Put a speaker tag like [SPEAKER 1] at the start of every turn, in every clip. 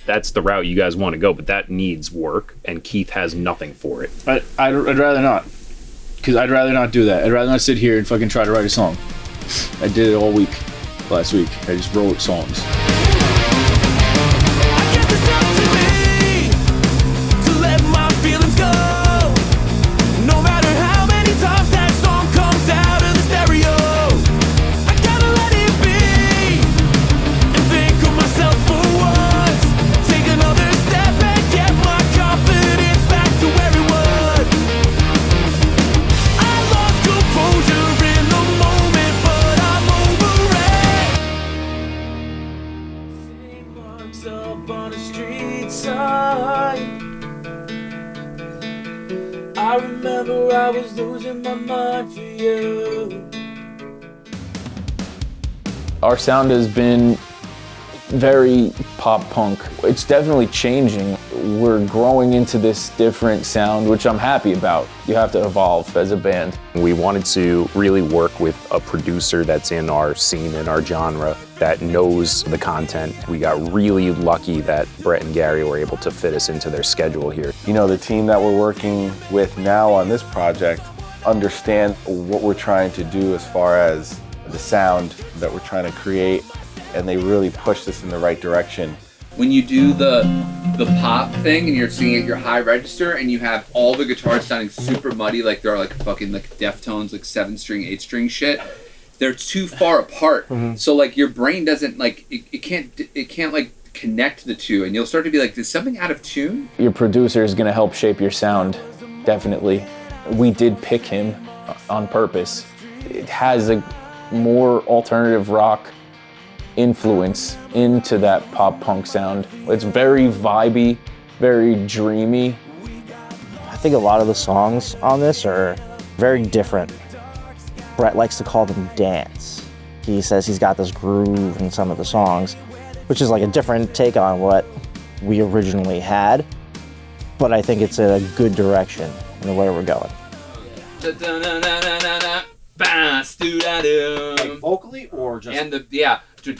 [SPEAKER 1] that's the route you guys want to go, but that needs work, and Keith has nothing for it.
[SPEAKER 2] I'd rather not, because I'd rather not do that. I'd rather not sit here and fucking try to write a song. I did it all week, last week. I just wrote songs.
[SPEAKER 3] I remember I was losing my mind for you.
[SPEAKER 4] Our sound has been very pop punk. It's definitely changing. We're growing into this different sound, which I'm happy about. You have to evolve as a band.
[SPEAKER 1] We wanted to really work with a producer that's in our scene, in our genre, that knows the content. We got really lucky that Brett and Gary were able to fit us into their schedule here.
[SPEAKER 5] You know, the team that we're working with now on this project understand what we're trying to do as far as the sound that we're trying to create, and they really pushed us in the right direction.
[SPEAKER 6] When you do the pop thing and you're singing at your high register and you have all the guitars sounding super muddy, like they're like fucking like Deftones, like 7-string, 8-string shit, they're too far apart. So like your brain doesn't like, it can't like connect the two, and you'll start to be like, is something out of tune?
[SPEAKER 4] Your producer is gonna help shape your sound, definitely. We did pick him on purpose. It has a more alternative rock influence into that pop punk sound. It's very vibey, very dreamy.
[SPEAKER 7] I think a lot of the songs on this are very different. Brett likes to call them dance. He says he's got this groove in some of the songs, which is like a different take on what we originally had, but I think it's a good direction in the way we're going.
[SPEAKER 3] Like vocally or just...
[SPEAKER 6] And the, yeah. From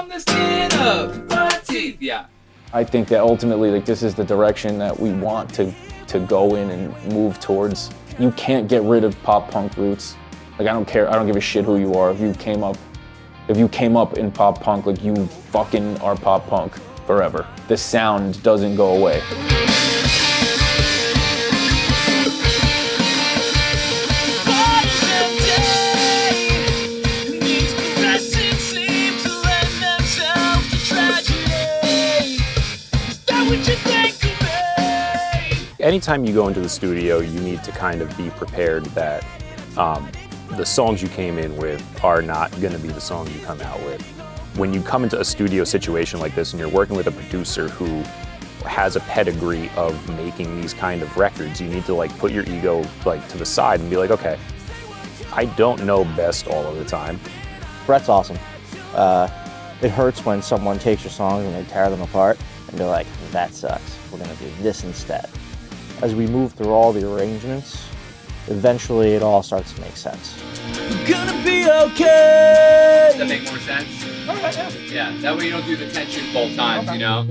[SPEAKER 6] the skin of my teeth, yeah.
[SPEAKER 4] I think that ultimately, like, this is the direction that we want to go in and move towards. You can't get rid of pop punk roots. Like, I don't care, I don't give a shit who you are. If you came up in pop punk, like, you fucking are pop punk forever. The sound doesn't go away.
[SPEAKER 1] Anytime you go into the studio, you need to kind of be prepared that the songs you came in with are not going to be the songs you come out with. When you come into a studio situation like this and you're working with a producer who has a pedigree of making these kind of records, you need to like put your ego like to the side and be like, okay, I don't know best all of the time.
[SPEAKER 7] Brett's awesome. It hurts when someone takes your songs and they tear them apart and they're like, that sucks, we're gonna do this instead. As we move through all the arrangements, eventually it all starts to make sense.
[SPEAKER 3] We're gonna be okay!
[SPEAKER 6] Does that make more sense? Yeah, that way you don't do the tension both times, you know?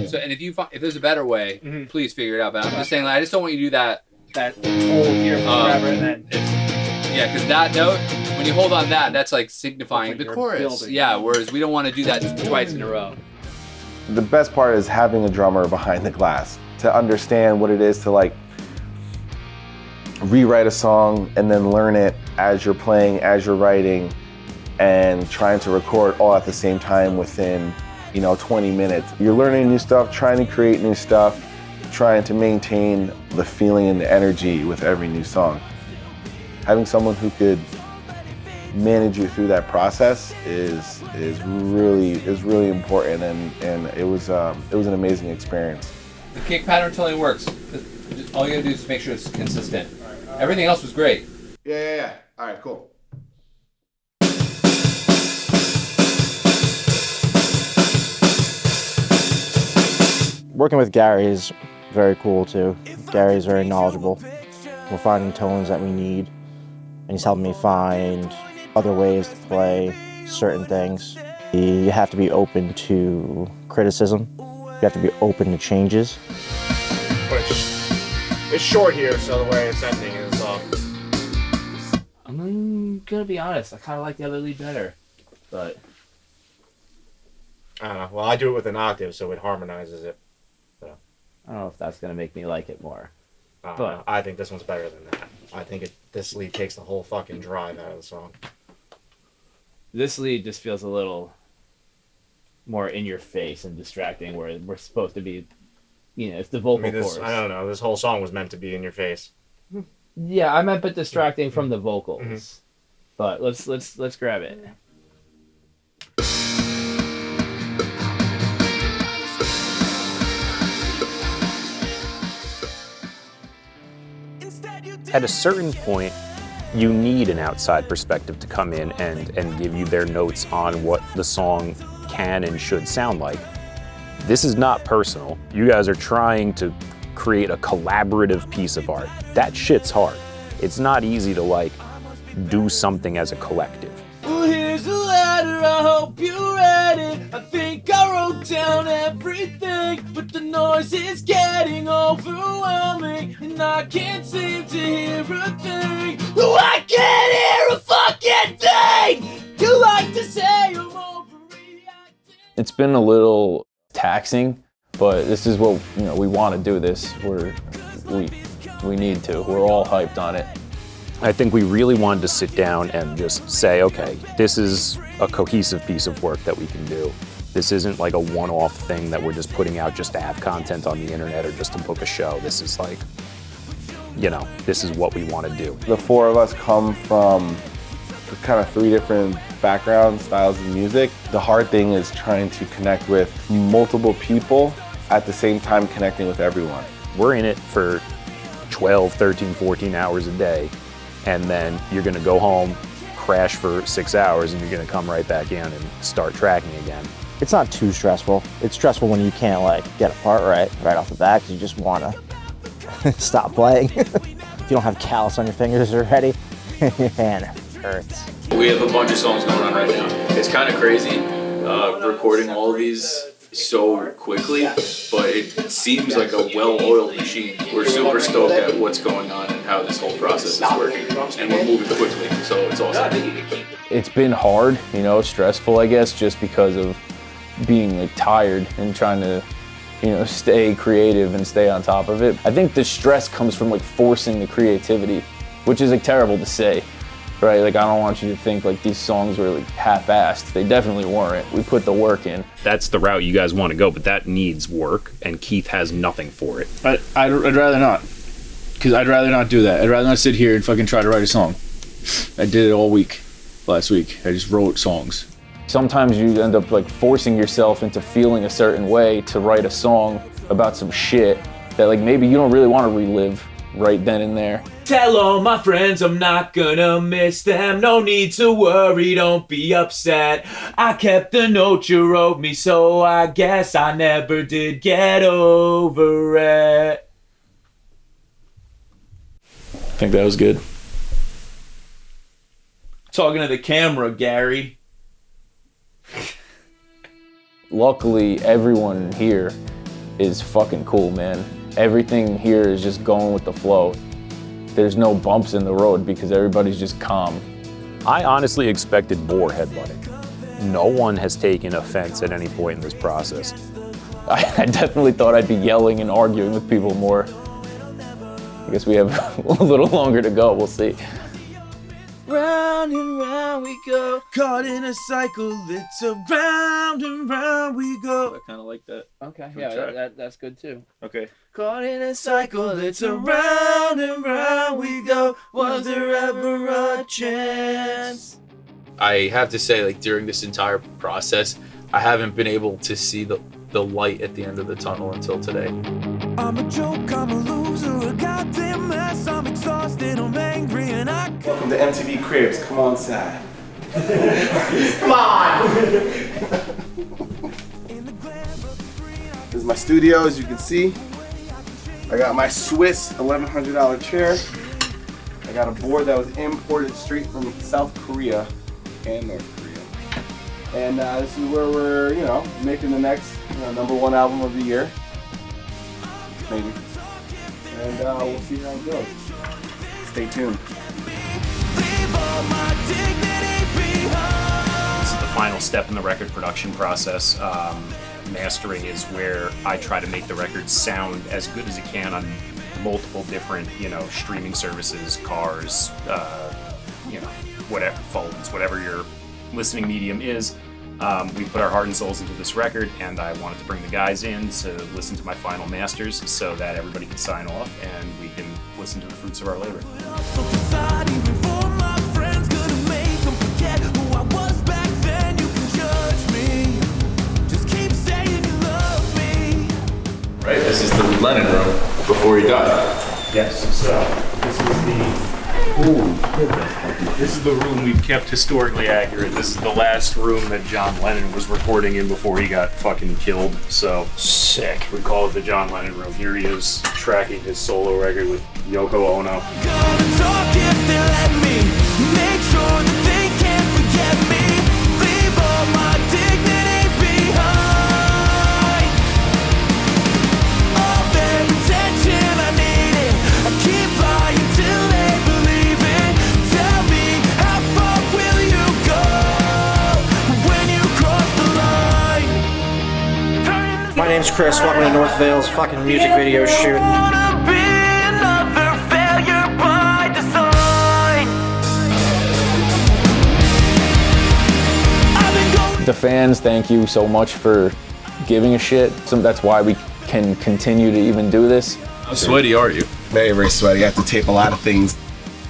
[SPEAKER 6] So, and if there's a better way, please figure it out, but I'm just saying, like, I just don't want you to do that
[SPEAKER 3] That whole here forever and then
[SPEAKER 6] yeah, because that note, when you hold on that's like signifying
[SPEAKER 3] like
[SPEAKER 6] the
[SPEAKER 3] you're
[SPEAKER 6] chorus.
[SPEAKER 3] building.
[SPEAKER 6] Yeah, whereas we don't want to do that twice in a row.
[SPEAKER 5] The best part is having a drummer behind the glass to understand what it is to like rewrite a song and then learn it as you're playing, as you're writing, and trying to record all at the same time within, 20 minutes. You're learning new stuff, trying to create new stuff, trying to maintain the feeling and the energy with every new song. Having someone who could manage you through that process is really important, and it was an amazing experience.
[SPEAKER 6] The kick pattern totally works. All you gotta do is make sure it's consistent. Everything else was great.
[SPEAKER 5] Yeah. All right, cool.
[SPEAKER 7] Working with Gary is very cool too. Gary's very knowledgeable. We're finding tones that we need, and he's helping me find other ways to play certain things. You have to be open to criticism. You have to be open to changes.
[SPEAKER 8] Which it's short here, so the way it's ending is
[SPEAKER 3] I'm gonna be honest, I kind of like the other lead better, but
[SPEAKER 8] I don't know. Well, I do it with an octave, so it harmonizes it. So
[SPEAKER 3] I don't know if that's gonna make me like it more.
[SPEAKER 8] but I think this one's better than that. I think this lead takes the whole fucking drive out of the song.
[SPEAKER 3] This lead just feels a little more in your face and distracting, where we're supposed to be, it's the vocal chorus.
[SPEAKER 8] I don't know. This whole song was meant to be in your face.
[SPEAKER 3] Yeah, I meant but distracting from the vocals.
[SPEAKER 8] Mm-hmm.
[SPEAKER 3] But let's grab it.
[SPEAKER 1] At a certain point, you need an outside perspective to come in and give you their notes on what the song can and should sound like. This is not personal. You guys are trying to create a collaborative piece of art. That shit's hard. It's not easy to do something as a collective.
[SPEAKER 3] Well, here's a letter, I hope you read it. I think I wrote down everything, but the noise is getting overwhelming, and I can't seem to hear a thing. Oh, I can't hear a fucking thing! You like to say I'm overreacting.
[SPEAKER 4] It's been a little taxing, but this is what, we want to do this. We need to. We're all hyped on it.
[SPEAKER 1] I think we really wanted to sit down and just say, okay, this is a cohesive piece of work that we can do. This isn't like a one-off thing that we're just putting out just to have content on the internet or just to book a show. This is this is what we want to do.
[SPEAKER 5] The four of us come from kind of three different backgrounds, styles of music. The hard thing is trying to connect with multiple people at the same time connecting with everyone.
[SPEAKER 1] We're in it for 12, 13, 14 hours a day, and then you're gonna go home, crash for 6 hours, and you're gonna come right back in and start tracking again.
[SPEAKER 7] It's not too stressful. It's stressful when you can't get a part right off the bat because you just want to stop playing. If you don't have callus on your fingers already, your hand hurts.
[SPEAKER 4] We have a bunch of songs going on right now. It's kind of crazy recording all of these so quickly, but it seems like a well-oiled machine. We're super stoked at what's going on and how this whole process is working, and we're moving quickly, so it's awesome. It's been hard, stressful, I guess, just because of being tired and trying to stay creative and stay on top of it. I think the stress comes from forcing the creativity, which is terrible to say, right? I don't want you to think these songs were half-assed. They definitely weren't. We put the work in.
[SPEAKER 1] That's the route you guys want to go, but that needs work, and Keith has nothing for it.
[SPEAKER 2] I'd rather not, because I'd rather not do that. I'd rather not sit here and fucking try to write a song. I did it all week, last week. I just wrote songs.
[SPEAKER 4] Sometimes you end up forcing yourself into feeling a certain way to write a song about some shit that maybe you don't really want to relive right then and there.
[SPEAKER 3] Tell all my friends I'm not gonna miss them. No need to worry, don't be upset. I kept the note you wrote me, so I guess I never did get over it.
[SPEAKER 4] I think that was good.
[SPEAKER 3] Talking to the camera, Gary.
[SPEAKER 4] Luckily, everyone here is fucking cool, man. Everything here is just going with the flow. There's no bumps in the road because everybody's just calm.
[SPEAKER 1] I honestly expected more headbutting. No one has taken offense at any point in this process.
[SPEAKER 4] I definitely thought I'd be yelling and arguing with people more. I guess we have a little longer to go, we'll see.
[SPEAKER 3] Round and round we go, caught in a cycle, it's around and round we go.
[SPEAKER 4] I kind of like that.
[SPEAKER 3] Okay, yeah, that's good too.
[SPEAKER 4] Okay.
[SPEAKER 3] Caught in a cycle, it's around and round we go. Was there ever a chance?
[SPEAKER 4] I have to say, during this entire process, I haven't been able to see the light at the end of the tunnel until today.
[SPEAKER 3] I'm a joke, I'm a loser, a goddamn mess. I'm exhausted, I'm angry, and I can't.
[SPEAKER 5] Welcome to MTV Cribs. Come on inside.
[SPEAKER 8] Come on!
[SPEAKER 5] This is my studio, as you can see. I got my Swiss $1,100 chair. I got a board that was imported straight from South Korea and North Korea. And this is where we're, making the next #1 album of the year. Maybe. And we'll see how it goes. Stay tuned.
[SPEAKER 1] This is the final step in the record production process. Mastering is where I try to make the record sound as good as it can on multiple different, streaming services, cars, whatever, phones, whatever your listening medium is. We put our heart and souls into this record, and I wanted to bring the guys in to listen to my final masters so that everybody can sign off and we can listen to the fruits of our labor.
[SPEAKER 2] Right? This is the Lennon room before he died.
[SPEAKER 1] Yes, so this is the room we've kept historically accurate. This is the last room that John Lennon was recording in before he got fucking killed. So sick. We call it the John Lennon room. Here he is tracking his solo record with Yoko Ono.
[SPEAKER 8] My name's Chris. Welcome to Northvale's fucking music video shoot.
[SPEAKER 4] The fans, thank you so much for giving a shit. So that's why we can continue to even do this.
[SPEAKER 2] How sweaty are you?
[SPEAKER 5] Very, very sweaty. I have to tape a lot of things.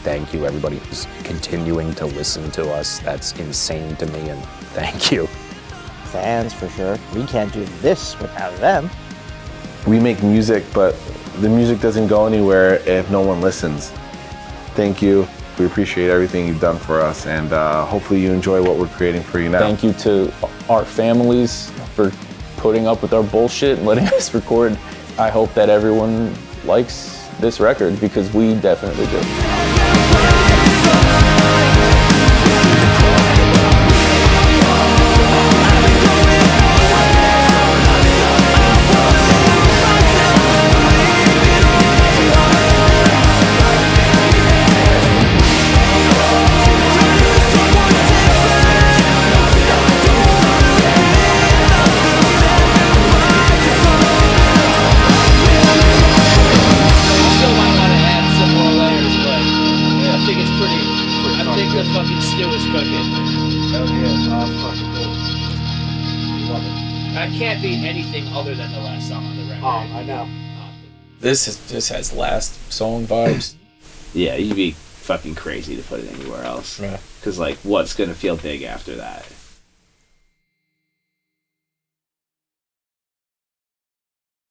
[SPEAKER 1] Thank you, everybody who's continuing to listen to us. That's insane to me, and thank you.
[SPEAKER 7] Fans, for sure. We can't do this without them.
[SPEAKER 5] We make music, but the music doesn't go anywhere if no one listens. Thank you. We appreciate everything you've done for us, and hopefully you enjoy what we're creating for you now.
[SPEAKER 4] Thank you to our families for putting up with our bullshit and letting us record. I hope that everyone likes this record, because we definitely do.
[SPEAKER 3] I can't beat anything other than the last song on the record.
[SPEAKER 8] I know.
[SPEAKER 4] This has last song vibes.
[SPEAKER 9] Yeah, you'd be fucking crazy to put it anywhere else.
[SPEAKER 4] Right.
[SPEAKER 9] Because, what's going to feel big after that?